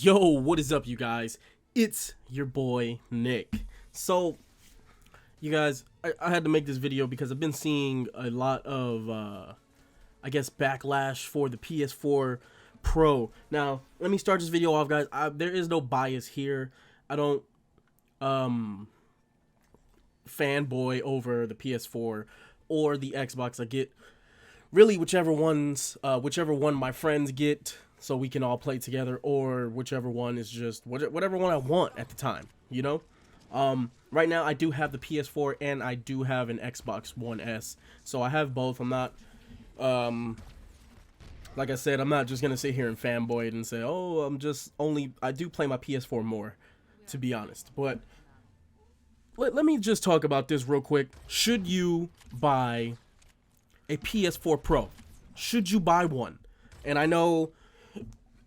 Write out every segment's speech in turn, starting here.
Yo, what is up, you guys? It's your boy, Nick. So, you guys, I had to make this video because I've been seeing a lot of, I guess, backlash for the PS4 Pro. Now, let me start this video off, guys. There is no bias here. I don't, fanboy over the PS4 or the Xbox. I get really whichever one my friends get, so we can all play together, or whichever one is just whatever one I want at the time, you know. Right now I do have the PS4 and I do have an Xbox One S, so I have both. I'm not, like I said, I'm not just gonna sit here and fanboy it and say, oh, I do play my PS4 more, to be honest. But let me just talk about this real quick. Should you buy a PS4 Pro? Should you buy one? And I know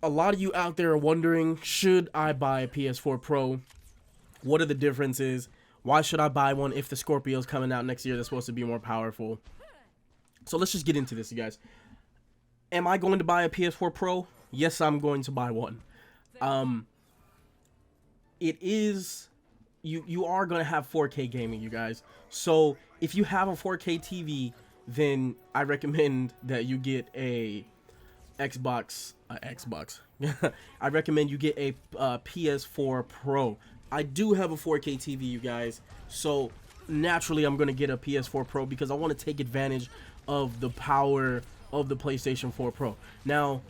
a lot of you out there are wondering, should I buy a PS4 Pro? What are the differences? Why should I buy one if the Scorpio's coming out next year that's supposed to be more powerful? So let's just get into this, you guys. Am I going to buy a PS4 Pro? Yes, I'm going to buy one. It is, you are going to have 4K gaming, you guys. So if you have a 4K TV, then I recommend that you get a Xbox. I recommend you get a PS4 Pro. I do have a 4K TV, you guys, so naturally I'm gonna get a PS4 Pro because I want to take advantage of the power of the PlayStation 4 Pro. Now,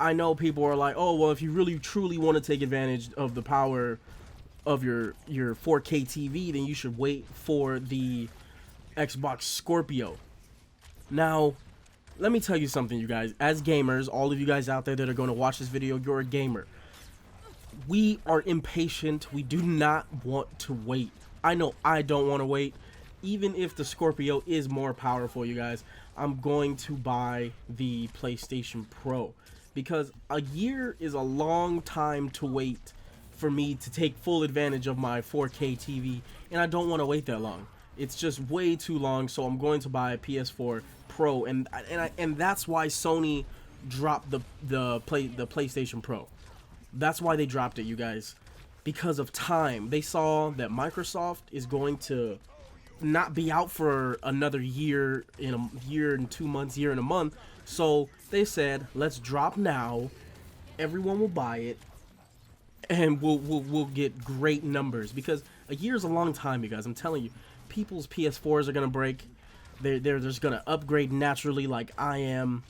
I know people are like, oh, well, if you really truly want to take advantage of the power of your 4K TV, then you should wait for the Xbox Scorpio. Now, let me tell you something, you guys. As gamers, all of you guys out there that are going to watch this video, you're a gamer. We are impatient. We do not want to wait. I know I don't want to wait. Even if the Scorpio is more powerful, you guys, I'm going to buy the PlayStation Pro. Because a year is a long time to wait for me to take full advantage of my 4K TV. And I don't want to wait that long. It's just way too long, so I'm going to buy a PS4 Pro, and that's why Sony dropped the PlayStation Pro. That's why they dropped it, you guys, because of time. They saw that Microsoft is going to not be out for another year, in a year and 2 months, year and a month. So they said, let's drop now. Everyone will buy it, and we'll get great numbers, because a year is a long time, you guys. I'm telling you. People's PS4s are gonna break. They're just gonna upgrade naturally, like I am.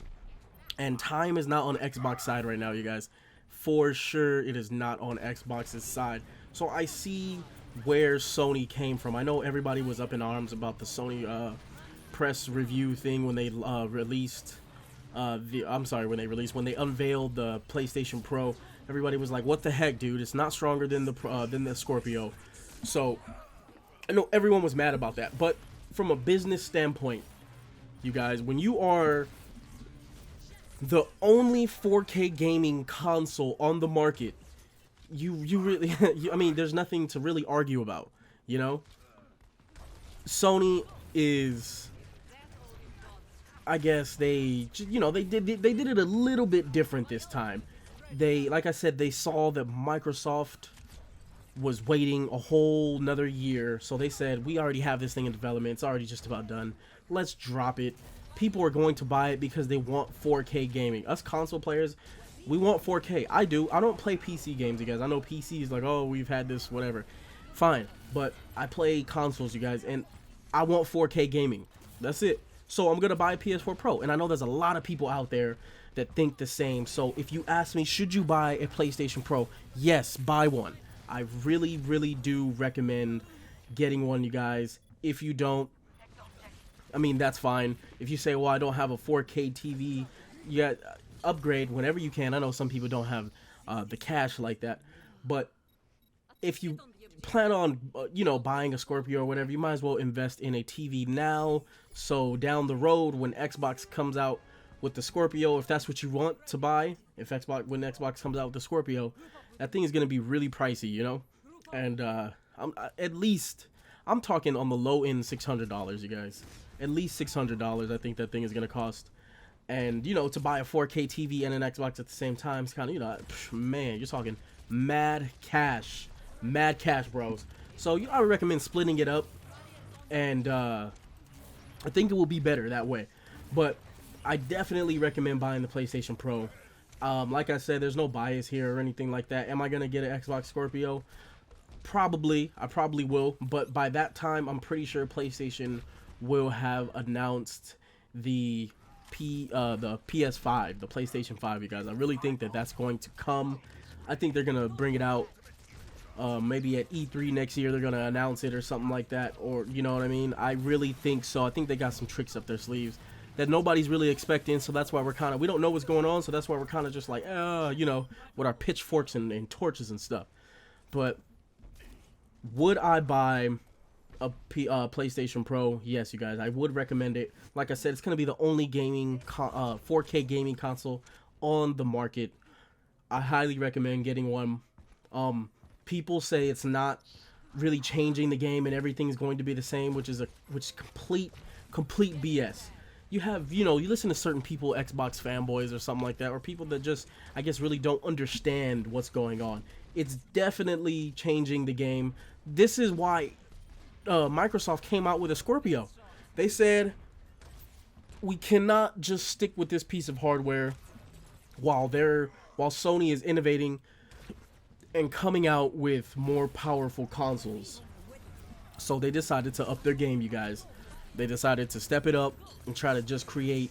And time is not on Xbox side right now, you guys. For sure, it is not on Xbox's side. So I see where Sony came from. I know everybody was up in arms about the Sony press review thing when they released when they unveiled the PlayStation Pro. Everybody was like, "What the heck, dude? It's not stronger than the Scorpio." So I know everyone was mad about that, but from a business standpoint, you guys, when you are the only 4K gaming console on the market, you really, I mean, there's nothing to really argue about, you know? Sony is, I guess they did it a little bit different this time. Like I said, they saw that Microsoft was waiting a whole nother year, so they said, we already have this thing in development, it's already just about done, let's drop it. People are going to buy it because they want 4K gaming. Us console players, we want 4K. I don't play PC games, you guys. I know PC is like, oh, we've had this, whatever, fine, but I play consoles, you guys, and I want 4K gaming. That's it. So I'm gonna buy a PS4 Pro, and I know there's a lot of people out there that think the same. So if you ask me, should you buy a PlayStation Pro? Yes, buy one. I really, really do recommend getting one, you guys. If you don't, I mean, that's fine. If you say, well, I don't have a 4K TV, yeah, upgrade whenever you can. I know some people don't have the cash like that, but if you plan on, buying a Scorpio or whatever, you might as well invest in a TV now, so down the road when Xbox comes out with the Scorpio, if that's what you want to buy, when Xbox comes out with the Scorpio, that thing is going to be really pricey, you know? And I'm talking on the low end $600, you guys. At least $600 I think that thing is going to cost. And you know, to buy a 4K TV and an Xbox at the same time is kind of, you know, man, you're talking mad cash, bros. So I would recommend splitting it up, and I think it will be better that way. But I definitely recommend buying the PlayStation Pro. Like I said, there's no bias here or anything like that. Am I gonna get an Xbox Scorpio? Probably. I probably will. But by that time, I'm pretty sure PlayStation will have announced the PS5, the PlayStation 5. You guys, I really think that that's going to come. I think they're gonna bring it out. Maybe at E3 next year they're gonna announce it or something like that, or you know what I mean. I really think so. I think they got some tricks up their sleeves that nobody's really expecting, so that's why we don't know what's going on, so that's why we're kind of just like, you know, with our pitchforks and torches and stuff. But would I buy a PlayStation Pro? Yes, you guys, I would recommend it. Like I said, it's gonna be the only 4K gaming console on the market. I highly recommend getting one. People say it's not really changing the game and everything's going to be the same, which is complete BS. You have, you know, you listen to certain people, Xbox fanboys or something like that, or people that just, I guess, really don't understand what's going on. It's definitely changing the game. This is why Microsoft came out with a Scorpio. They said, we cannot just stick with this piece of hardware while Sony is innovating and coming out with more powerful consoles. So they decided to up their game, you guys. They decided to step it up and try to just create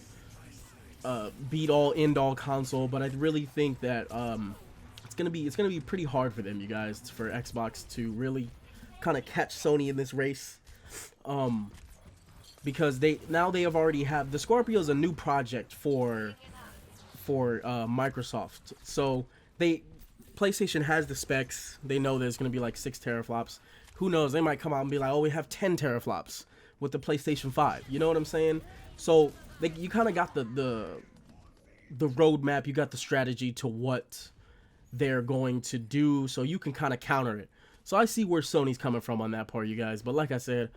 beat all end all console. But I really think that it's gonna be pretty hard for them, you guys, for Xbox to really kind of catch Sony in this race. Because they have already have the Scorpio is a new project for Microsoft. So PlayStation has the specs. They know there's going to be like 6 teraflops. Who knows? They might come out and be like, oh, we have 10 teraflops with the PlayStation 5. You know what I'm saying? So you kind of got the roadmap. You got the strategy to what they're going to do. So you can kind of counter it. So I see where Sony's coming from on that part, you guys. But like I said,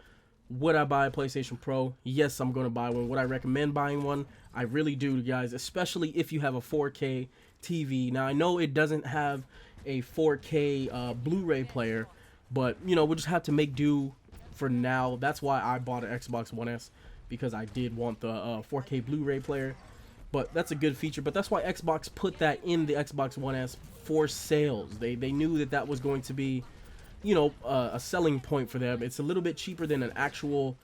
would I buy a PlayStation Pro? Yes, I'm going to buy one. Would I recommend buying one? I really do, guys, especially if you have a 4K TV. Now, I know it doesn't have a 4K Blu-ray player, but, you know, we'll just have to make do for now. That's why I bought an Xbox One S, because I did want the 4K Blu-ray player. But that's a good feature. But that's why Xbox put that in the Xbox One S for sales. They knew that was going to be, you know, a selling point for them. It's a little bit cheaper than an actual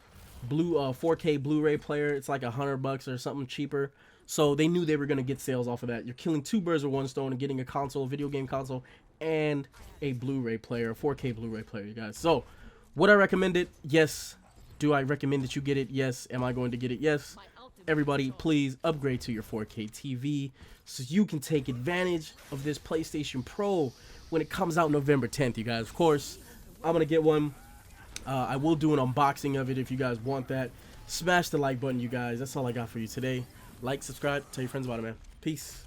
4K Blu-ray player. It's like $100 or something cheaper. So they knew they were going to get sales off of that. You're killing 2 birds with 1 stone and getting a console, a video game console, and a Blu-ray player, a 4K Blu-ray player, you guys. So would I recommend it? Yes. Do I recommend that you get it? Yes. Am I going to get it? Yes. Everybody, please upgrade to your 4K TV so you can take advantage of this PlayStation Pro when it comes out November 10th, you guys. Of course, I'm going to get one. I will do an unboxing of it if you guys want that. Smash the like button, you guys. That's all I got for you today. Like, subscribe, tell your friends about it, man. Peace.